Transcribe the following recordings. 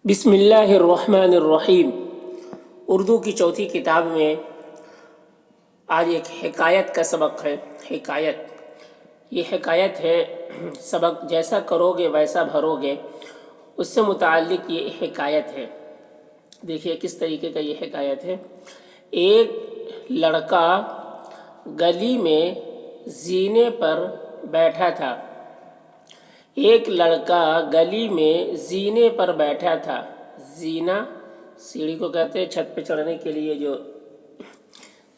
بسم اللہ الرحمن الرحیم۔ اردو کی چوتھی کتاب میں آج ایک حکایت کا سبق ہے۔ یہ حکایت ہے، سبق جیسا کرو گے ویسا بھرو گے، اس سے متعلق یہ حکایت ہے۔ دیکھیے کس طریقے کا یہ حکایت ہے۔ ایک لڑکا گلی میں زینے پر بیٹھا تھا۔ زینہ سیڑھی کو کہتے ہیں، چھت پہ چڑھنے کے لیے جو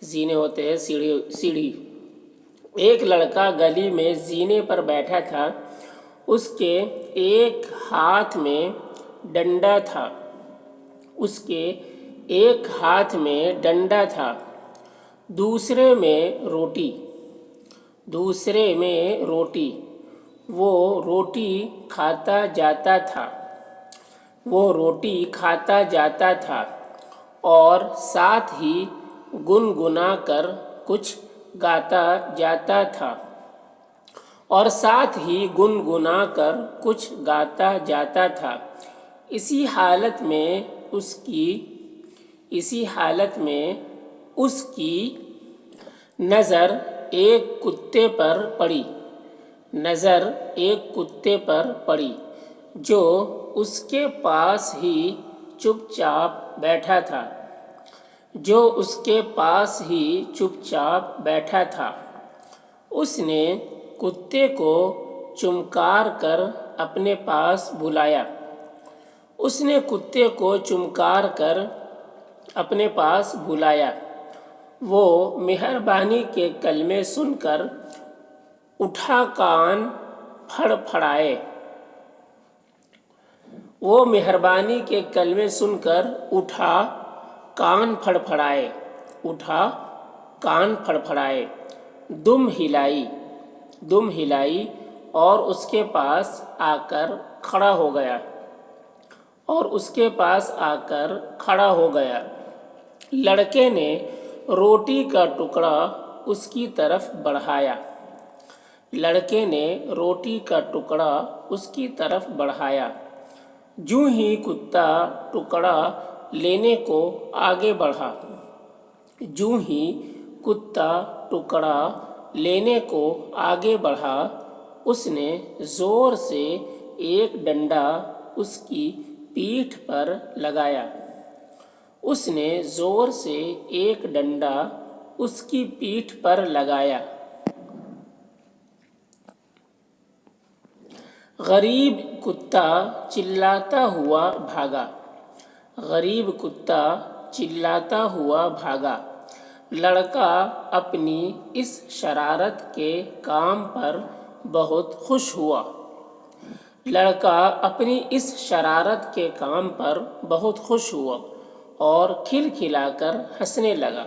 زینے ہوتے ہیں، سیڑھی۔ ایک لڑکا گلی میں زینے پر بیٹھا تھا، اس کے ایک ہاتھ میں ڈنڈا تھا، دوسرے میں روٹی۔ وہ روٹی کھاتا جاتا تھا اور ساتھ ہی گنگنا کر کچھ گاتا جاتا تھا۔ اسی حالت میں اس کی نظر ایک کتے پر پڑی جو اس کے پاس ہی چپ چاپ بیٹھا تھا۔ اس نے کتے کو چمکار کر اپنے پاس بلایا۔ وہ مہربانی کے کلمے سن کر اٹھا کان پھڑپھڑائے، دم ہلائی اور اس کے پاس آ کر کھڑا ہو گیا۔ لڑکے نے روٹی کا ٹکڑا اس کی طرف بڑھایا۔ جوں ہی کتا ٹکڑا لینے کو آگے بڑھا، اس نے زور سے ایک ڈنڈا اس کی پیٹھ پر لگایا۔ غریب کتا چلاتا ہوا بھاگا۔ لڑکا اپنی اس شرارت کے کام پر بہت خوش ہوا اور کھل کھلا کر ہنسنے لگا۔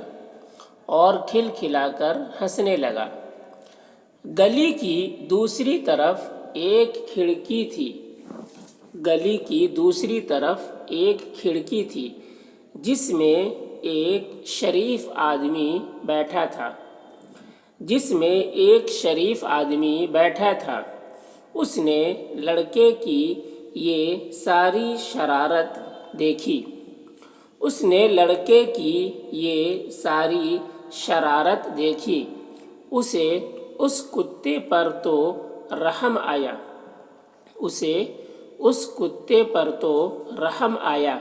گلی کی دوسری طرف ایک کھڑکی تھی جس میں ایک شریف آدمی بیٹھا تھا۔ اس نے لڑکے کی یہ ساری شرارت دیکھی۔ اسے اس کتے پر تو رحم آیا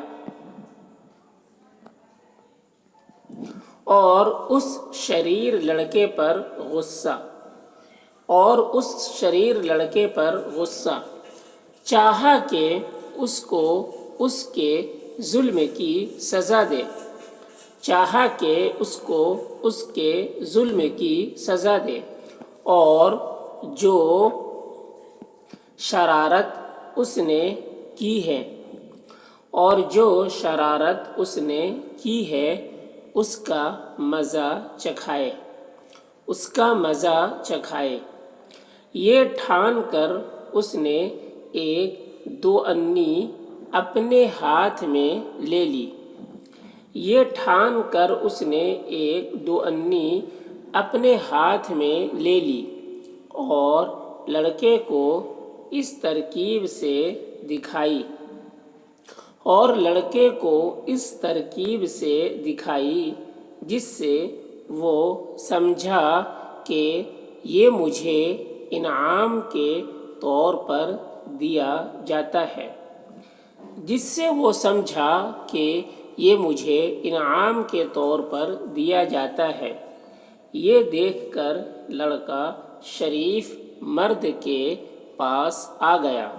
اور اس شریر لڑکے پر غصہ، چاہا کہ اس کو اس کے ظلم کی سزا دے اور جو شرارت اس نے کی ہے اس کا مزہ چکھائے۔ یہ ٹھان کر اس نے ایک دوانی اپنے ہاتھ میں لے لی اور لڑکے کو اس ترکیب سے دکھائی اور لڑکے کو اس ترکیب سے دکھائی جس سے وہ سمجھا کہ یہ مجھے انعام کے طور پر دیا جاتا ہے، جس سے وہ سمجھا کہ یہ مجھے انعام کے طور پر دیا جاتا ہے۔ یہ دیکھ کر لڑکا شریف مرد کے پاس آ گیا۔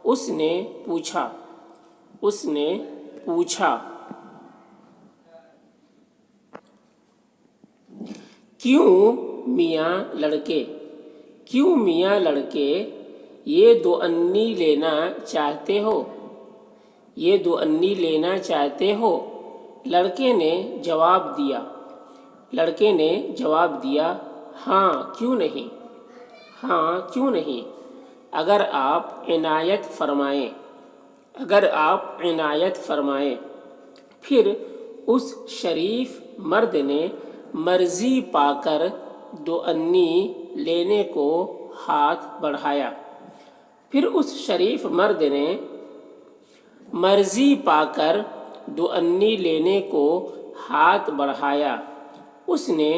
اس نے پوچھا کیوں میاں لڑکے یہ دو انی لینا چاہتے ہو؟ لڑکے نے جواب دیا ہاں کیوں نہیں، اگر آپ عنایت فرمائیں۔ پھر اس شریف مرد نے مرضی پا کر دو انی لینے کو ہاتھ بڑھایا۔ اس نے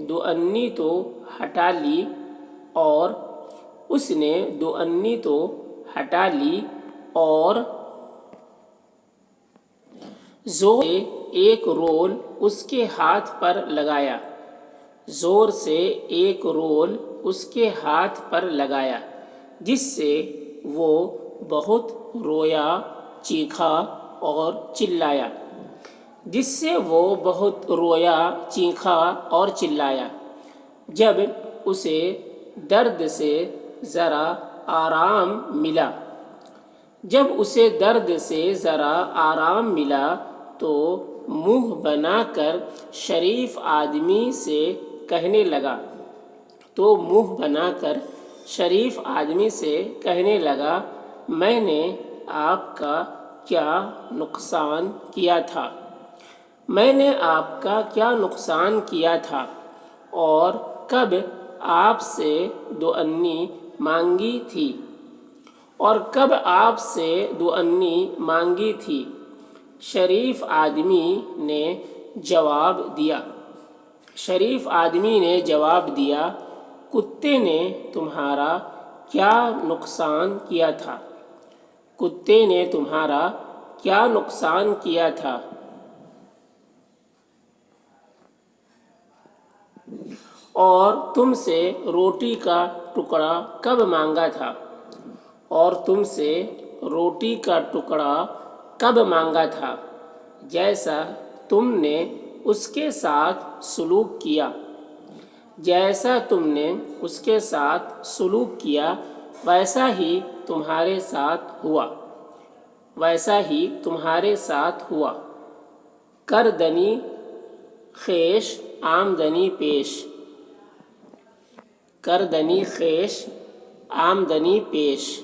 دو انی تو ہٹا لی اور زور سے ایک رول اس کے ہاتھ پر لگایا، جس سے وہ بہت رویا، چیخا اور چلایا۔ جب اسے درد سے ذرا آرام ملا تو منہ بنا کر شریف آدمی سے کہنے لگا میں نے آپ کا کیا نقصان کیا تھا اور کب آپ سے دو انی مانگی تھی؟ شریف آدمی نے جواب دیا کتے نے تمہارا کیا نقصان کیا تھا؟ اور تم سے روٹی کا ٹکڑا کب مانگا تھا؟ جیسا تم نے اس کے ساتھ سلوک کیا ویسا ہی تمہارے ساتھ ہوا۔ کردنی خیش آمدنی پیش